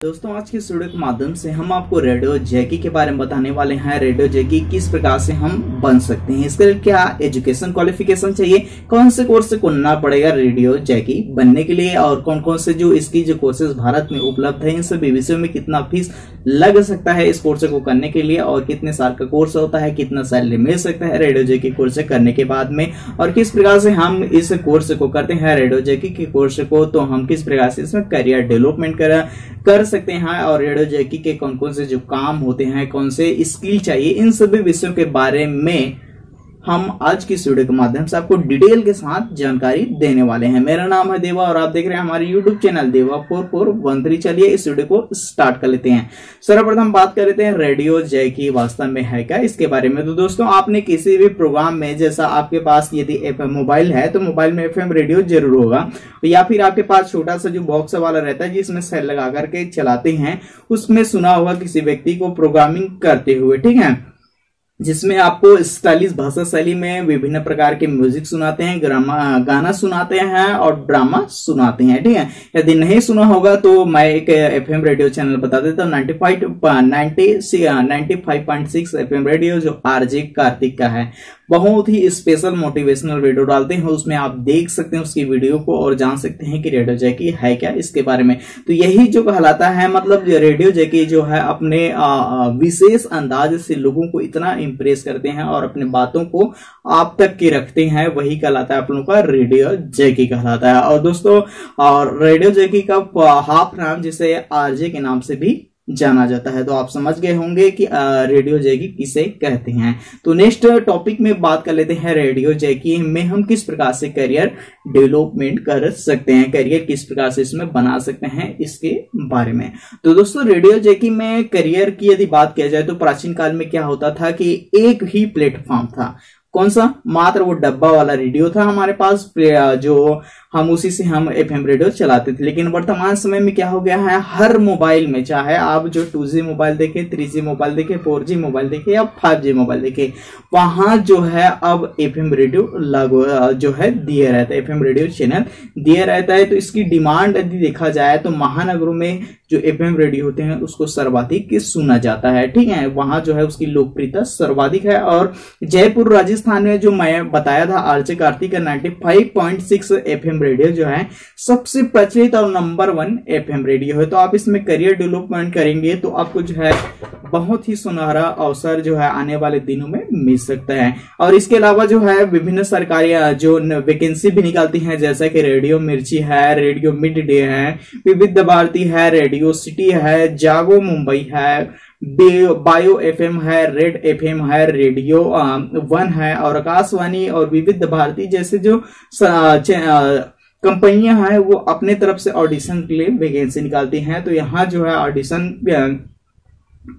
दोस्तों आज की इस वीडियो के माध्यम से हम आपको रेडियो जैकी के बारे में बताने वाले हैं। रेडियो जैकी किस प्रकार से हम बन सकते हैं, इसके लिए क्या एजुकेशन क्वालिफिकेशन चाहिए, कौन से कोर्स से करना पड़ेगा रेडियो जैकी बनने के लिए, और कौन कौन से जो इसकी जो कोर्सेज भारत में उपलब्ध है, इन सभी विषयों में कितना फीस लग सकता है इस कोर्स को करने के लिए, और कितने साल का कोर्स होता है, कितना सैलरी मिल सकता है रेडियो जैकी कोर्स करने के बाद में, और किस प्रकार से हम इस कोर्स को करते हैं रेडियो जैकी के कोर्स को, तो हम किस प्रकार से इसमें करियर डेवलपमेंट कर सकते हैं, और रेडियो जैकी के कौन कौन से जो काम होते हैं, कौन से स्किल चाहिए, इन सभी विषयों के बारे में हम आज की इस वीडियो के माध्यम से आपको डिटेल के साथ जानकारी देने वाले हैं। मेरा नाम है देवा और आप देख रहे हैं हमारे यूट्यूब चैनल देवा 4413। चलिए इस वीडियो को स्टार्ट कर लेते हैं। सर्वप्रथम बात कर लेते हैं रेडियो जैकी वास्तव में है क्या, इसके बारे में। तो दोस्तों आपने किसी भी प्रोग्राम में, जैसा आपके पास यदि एफएम मोबाइल है तो मोबाइल में एफएम रेडियो जरूर होगा, या फिर आपके पास छोटा सा जो बॉक्स वाला रहता है जिसमें सेल लगा करके चलाते हैं, उसमें सुना होगा किसी व्यक्ति को प्रोग्रामिंग करते हुए, ठीक है, जिसमें आपको स्टाइलिश भाषा शैली में विभिन्न प्रकार के म्यूजिक सुनाते हैं, गाना सुनाते हैं और ड्रामा सुनाते हैं, ठीक है। यदि नहीं सुना होगा तो मैं एक एफएम रेडियो चैनल बता देता हूँ, 95.6 एफएम रेडियो, जो आरजे कार्तिक का है। बहुत ही स्पेशल मोटिवेशनल वीडियो डालते हैं, उसमें आप देख सकते हैं उसकी वीडियो को और जान सकते हैं कि रेडियो जैकी है क्या, इसके बारे में। तो यही जो कहलाता है, मतलब रेडियो जैकी जो है अपने विशेष अंदाज से लोगों को इतना इंप्रेस करते हैं और अपने बातों को आप तक के रखते हैं, वही कहलाता है आप लोगों का रेडियो जैकी कहलाता है। और दोस्तों और रेडियो जैकी का हाफ नाम जिसे आरजे के नाम से भी जाना जाता है, तो आप समझ गए होंगे कि रेडियो जैकी किसे कहते हैं। तो नेक्स्ट टॉपिक में बात कर लेते हैं रेडियो जैकी में हम किस प्रकार से करियर डेवलपमेंट कर सकते हैं, करियर किस प्रकार से इसमें बना सकते हैं, इसके बारे में। तो दोस्तों रेडियो जैकी में करियर की यदि बात किया जाए तो प्राचीन काल में क्या होता था कि एक ही प्लेटफॉर्म था, कौन सा, मात्र वो डब्बा वाला रेडियो था हमारे पास, जो हम उसी से हम एफएम रेडियो चलाते थे। लेकिन वर्तमान समय में क्या हो गया है, हर मोबाइल में, चाहे आप जो 2G मोबाइल देखें, 3G मोबाइल देखें, 4G मोबाइल देखें या 5G मोबाइल देखें, वहां जो है अब एफएम रेडियो लागू जो है दिया रहता है, एफएम रेडियो चैनल दिया रहता है। तो इसकी डिमांड यदि देखा जाए तो महानगरों में जो एफएम रेडियो होते हैं उसको सर्वाधिक सुना जाता है, ठीक है, वहां जो है उसकी लोकप्रियता सर्वाधिक है। और जयपुर राजस्थान में जो मैं बताया था आरजे कार्तिक का 95.6 एफएम रेडियो जो है सबसे प्रचलित और नंबर 1 एफएम रेडियो है। तो आप इसमें करियर डेवलपमेंट करेंगे तो आपको जो है बहुत ही सुनहरा अवसर जो है आने वाले दिनों में मिल सकता है। और इसके अलावा जो है विभिन्न सरकारी जो वैकेंसी भी निकालती हैं, जैसा कि रेडियो मिर्ची है, रेडियो मिड डे है, विविध भारती है, रेडियो सिटी है, जागो मुंबई है, बायो एफएम है, रेड एफएम है, रेडियो 1 है, और आकाशवाणी और विविध भारती जैसे जो कंपनियां हैं वो अपने तरफ से ऑडिशन के लिए वैकेंसी निकालती हैं। तो यहाँ जो है ऑडिशन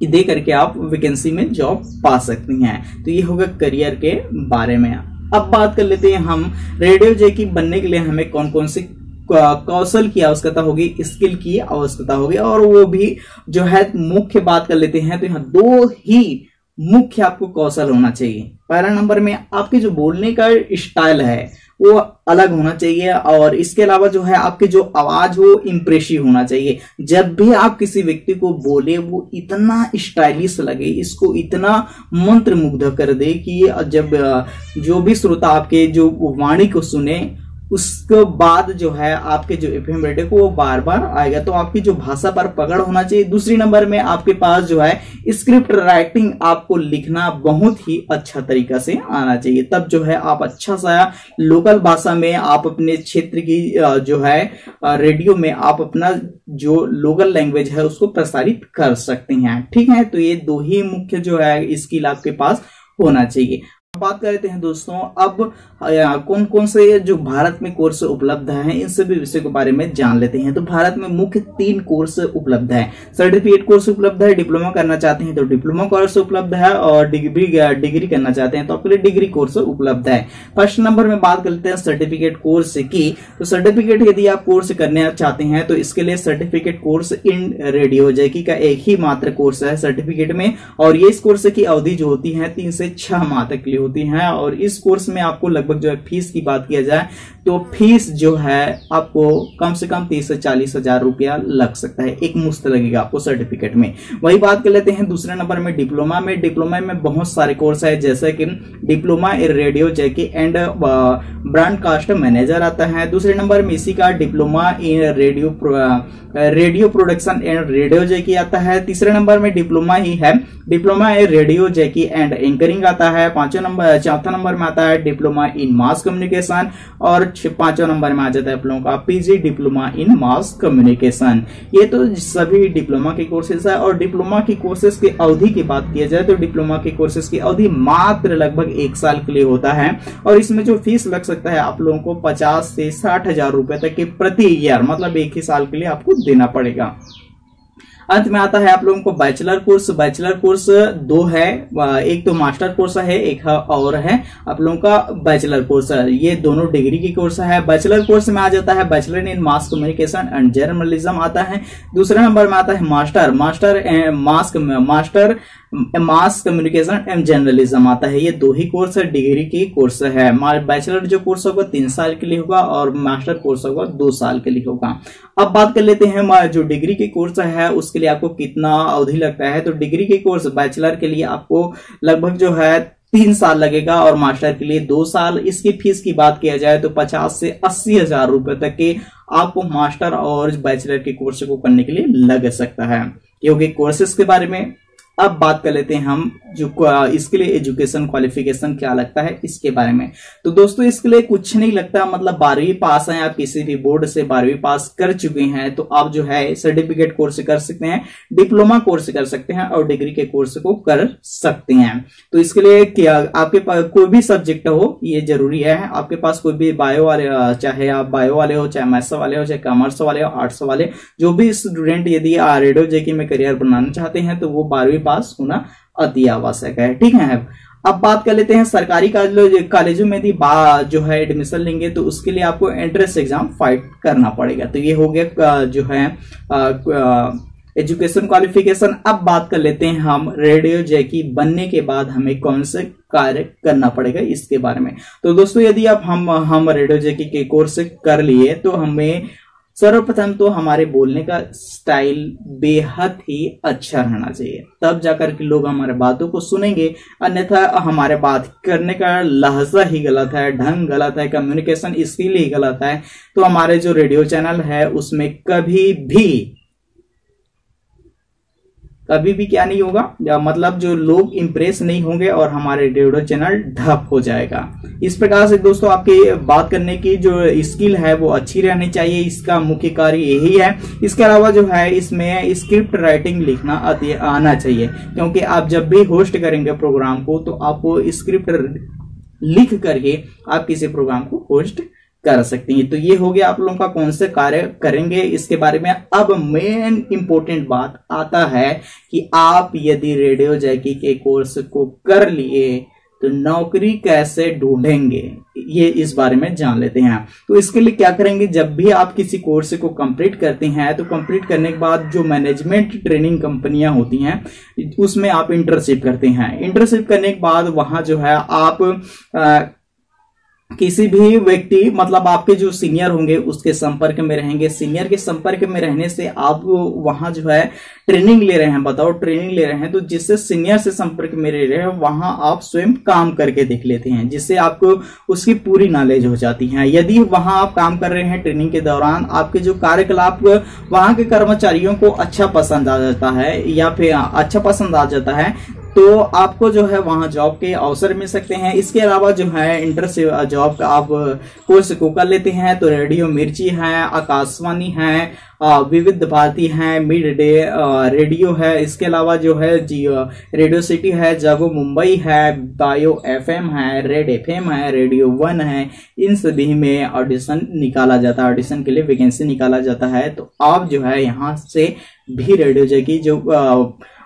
दे करके आप वैकेंसी में जॉब पा सकती हैं। तो ये होगा करियर के बारे में। अब बात कर लेते हैं हम रेडियो जैकी बनने के लिए हमें कौन कौन से कौशल की आवश्यकता होगी, स्किल की आवश्यकता होगी, और वो भी जो है मुख्य बात कर लेते हैं। तो यहाँ 2 ही मुख्य आपको कौशल होना चाहिए। पहला नंबर में आपके जो बोलने का स्टाइल है वो अलग होना चाहिए, और इसके अलावा जो है आपकी जो आवाज वो इंप्रेसिव होना चाहिए। जब भी आप किसी व्यक्ति को बोले वो इतना स्टाइलिश लगे, इसको इतना मंत्र मुग्ध कर दे कि जब जो भी श्रोता आपके जो वाणी को सुने उसके बाद जो है आपके जो एफएम रेडियो को वो बार बार आएगा। तो आपकी जो भाषा पर पकड़ होना चाहिए। दूसरी नंबर में आपके पास जो है स्क्रिप्ट राइटिंग, आपको लिखना बहुत ही अच्छा तरीका से आना चाहिए, तब जो है आप अच्छा सा लोकल भाषा में आप अपने क्षेत्र की जो है रेडियो में आप अपना जो लोकल लैंग्वेज है उसको प्रसारित कर सकते हैं, ठीक है। तो ये 2 ही मुख्य जो है स्किल आपके पास होना चाहिए। बात करते हैं दोस्तों अब कौन कौन से जो भारत में कोर्स उपलब्ध हैं, इन सभी विषयों के बारे में जान लेते हैं। तो भारत में मुख्य 3 कोर्स उपलब्ध है। सर्टिफिकेट कोर्स उपलब्ध है, डिप्लोमा करना चाहते हैं तो डिप्लोमा कोर्स उपलब्ध है, और डिग्री करना चाहते हैं तो आपके लिए डिग्री कोर्स उपलब्ध है। फर्स्ट नंबर में बात करते हैं सर्टिफिकेट कोर्स की। तो सर्टिफिकेट यदि आप कोर्स करना चाहते हैं तो इसके लिए सर्टिफिकेट कोर्स इन रेडियो जैकी का एक ही मात्र कोर्स है सर्टिफिकेट में, और ये इस कोर्स की अवधि जो होती है 3 से 6 माह तक के लिए होती हैं। और इस कोर्स में आपको लगभग जो है फीस की बात किया जाए तो फीस जो है आपको कम से कम 30 से 40 हजार रुपया लग सकता है, एक मुश्त लगेगा आपको सर्टिफिकेट में। वही बात कर लेते हैं दूसरे नंबर में डिप्लोमा में। डिप्लोमा में बहुत सारे कोर्स है, जैसे कि diploma in radio jockey and broadcast manager आता है। दूसरे नंबर में इसी का diploma in radio production and radio jockey आता है। तीसरे नंबर में डिप्लोमा ही है, diploma in radio jockey and anchoring आता है। चौथा नंबर में आता है डिप्लोमा इन मास कम्युनिकेशन और पांचवा नंबर में आ जाता है आप लोगों का PG diploma in mass communication. ये तो सभी डिप्लोमा के कोर्सेज है। और डिप्लोमा की कोर्सेज की अवधि की बात किया जाए तो डिप्लोमा की कोर्सेज की अवधि मात्र लगभग 1 साल के लिए होता है। और इसमें जो फीस लग सकता है आप लोगों को 50 से 60 हजार रुपए तक के प्रति ईयर, मतलब एक ही साल के लिए आपको देना पड़ेगा। अंत में आता है आप लोगों को बैचलर कोर्स। बैचलर कोर्स 2 है, एक तो मास्टर कोर्स है, एक और है आप लोगों का बैचलर कोर्स। ये दोनों डिग्री की कोर्स है। बैचलर कोर्स में आ जाता है bachelor in mass communication and journalism आता है। दूसरे नंबर में आता है master mass communication and journalism आता है। ये 2 ही कोर्स है, डिग्री की कोर्स है। बैचलर जो कोर्स होगा 3 साल के लिए होगा और मास्टर कोर्स होगा 2 साल के लिए होगा। अब बात कर लेते हैं जो डिग्री की कोर्स है उसके लिए आपको कितना अवधि लगता है। तो डिग्री की कोर्स बैचलर के लिए आपको लगभग जो है 3 साल लगेगा और मास्टर के लिए 2 साल। इसकी फीस की बात किया जाए तो 50 से 80 हजार रुपए तक के आपको मास्टर और बैचलर के कोर्स को करने के लिए लग सकता है। क्योंकि कोर्सेज के बारे में अब बात कर लेते हैं हम जो इसके लिए एजुकेशन क्वालिफिकेशन क्या लगता है इसके बारे में। तो दोस्तों इसके लिए कुछ नहीं लगता, मतलब 12वीं पास हैं आप, किसी भी बोर्ड से 12वीं पास कर चुके हैं तो आप जो है सर्टिफिकेट कोर्स कर सकते हैं, डिप्लोमा कोर्स कर सकते हैं और डिग्री के कोर्स को कर सकते हैं। तो इसके लिए क्या आपके पास कोई भी सब्जेक्ट हो ये जरूरी है। आपके पास कोई भी बायो वाले, चाहे आप बायो वाले हो, चाहे मैथ्स वाले हो, चाहे कॉमर्स वाले हो, आर्ट्स वाले, जो भी स्टूडेंट यदि रेडियो जेकी में करियर बनाना चाहते हैं तो वो 12वीं पास होना अति आवश्यक है। ठीक है, अब बात कर लेते हैं सरकारी कॉलेजों में यदि जो है एडमिशन लेंगे तो उसके लिए आपको एंट्रेंस एग्जाम फाइट करना पड़ेगा। तो ये हो गया जो है एजुकेशन क्वालिफिकेशन। अब बात कर लेते हैं हम रेडियो जैकी बनने के बाद हमें कौन से कार्य करना पड़ेगा इसके बारे में। तो दोस्तों यदि आप हम रेडियो जैकी के कोर्स कर लिए तो हमें सर्वप्रथम तो हमारे बोलने का स्टाइल बेहद ही अच्छा रहना चाहिए, तब जाकर के लोग हमारे बातों को सुनेंगे। अन्यथा हमारे बात करने का लहजा ही गलत है, ढंग गलत है, कम्युनिकेशन स्किल ही गलत है तो हमारे जो रेडियो चैनल है उसमें कभी भी क्या नहीं होगा, मतलब जो लोग इंप्रेस नहीं होंगे और हमारे रेडियो चैनल ठप हो जाएगा। इस प्रकार से दोस्तों आपकी बात करने की जो स्किल है वो अच्छी रहनी चाहिए, इसका मुख्य कार्य यही है। इसके अलावा जो है इसमें स्क्रिप्ट राइटिंग लिखना आना चाहिए, क्योंकि आप जब भी होस्ट करेंगे प्रोग्राम को तो आपको स्क्रिप्ट लिख करके आप किसी प्रोग्राम को होस्ट कर सकती हैं। तो ये हो गया आप लोगों का कौन से कार्य करेंगे इसके बारे में। अब मेन इंपॉर्टेंट बात आता है कि आप यदि रेडियो जैकी के कोर्स को कर लिए तो नौकरी कैसे ढूंढेंगे, ये इस बारे में जान लेते हैं। तो इसके लिए क्या करेंगे, जब भी आप किसी कोर्स को कंप्लीट करते हैं तो कंप्लीट करने के बाद जो मैनेजमेंट ट्रेनिंग कंपनियां होती हैं उसमें आप इंटर्नशिप करते हैं। इंटर्नशिप करने के बाद वहां जो है आप किसी भी व्यक्ति, मतलब आपके जो सीनियर होंगे उसके संपर्क में रहेंगे। सीनियर के संपर्क में रहने से आप वहां जो है ट्रेनिंग ले रहे हैं, बताओ ट्रेनिंग ले रहे हैं, तो जिससे सीनियर से संपर्क में रह रहे हैं वहां आप स्वयं काम करके देख लेते हैं, जिससे आपको उसकी पूरी नॉलेज हो जाती है। यदि वहां आप काम कर रहे हैं ट्रेनिंग के दौरान आपके जो कार्यकलाप वहां के कर्मचारियों को अच्छा पसंद आ जाता है या फिर अच्छा पसंद आ जाता है तो आपको जो है वहां जॉब के अवसर मिल सकते हैं। इसके अलावा जो है इंटर्नशिप जॉब का आप कोर्स को कर लेते हैं तो रेडियो मिर्ची है, आकाशवाणी है, विविध भारती है, मिड डे रेडियो है, इसके अलावा जो है रेडियो सिटी है, जागो मुंबई है, बायो एफएम है, रेड एफएम है, रेडियो 1 है, इन सभी में ऑडिशन निकाला जाता है, ऑडिशन के लिए वैकेंसी निकाला जाता है। तो आप जो है यहाँ से भी रेडियो जैकी जो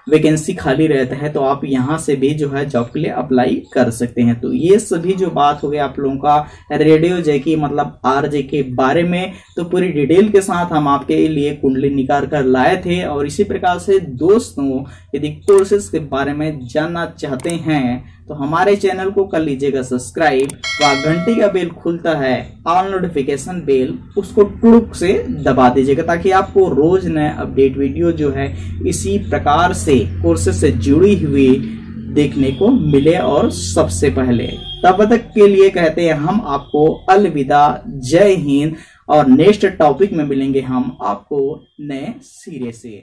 वैकेंसी खाली रहता है तो आप यहाँ से भी जो है जॉब के लिए अप्लाई कर सकते हैं। तो ये सभी जो बात हो गई आप लोगों का रेडियो जैकी मतलब आरजे के बारे में, तो पूरी डिटेल के साथ हम आपके लिए कुंडली निकाल कर लाए थे। और इसी प्रकार से दोस्तों यदि कोर्सेज के बारे में जानना चाहते हैं तो हमारे चैनल को कर लीजिएगा सब्सक्राइब व घंटी का बेल खुलता है ऑल नोटिफिकेशन बेल, उसको टुक से दबा दीजिएगा ताकि आपको रोज नए अपडेट वीडियो जो है इसी प्रकार से कोर्सेज से जुड़ी हुई देखने को मिले और सबसे पहले। तब तक के लिए कहते हैं हम आपको अलविदा, जय हिंद, और नेक्स्ट टॉपिक में मिलेंगे हम आपको नए सिरे से।